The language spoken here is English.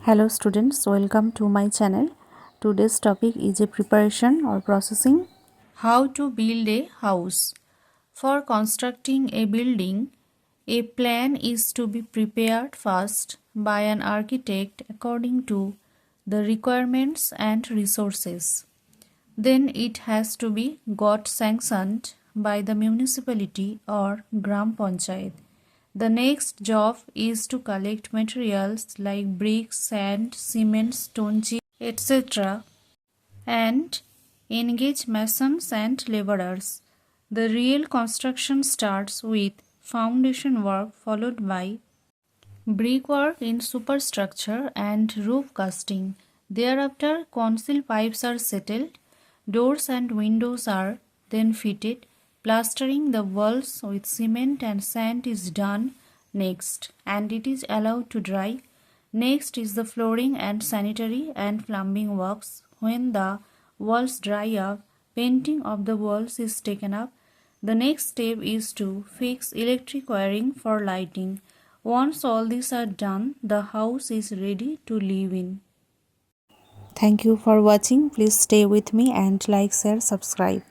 Hello students, welcome to my channel. Today's topic is a preparation or processing. How to build a house. For constructing a building, a plan is to be prepared first by an architect according to the requirements and resources. Then it has to be got sanctioned by the municipality or Gram Panchayat. The next job is to collect materials like bricks, sand, cement, stone chips, etc. and engage masons and laborers. The real construction starts with foundation work followed by brickwork in superstructure and roof casting. Thereafter, conceal pipes are settled, doors and windows are then fitted, plastering the walls with cement and sand is done next, and it is allowed to dry. Next is the flooring and sanitary and plumbing works. When the walls dry up, painting of the walls is taken up. The next step is to fix electric wiring for lighting. Once all these are done, the house is ready to live in. Thank you for watching. Please stay with me and like, share, subscribe.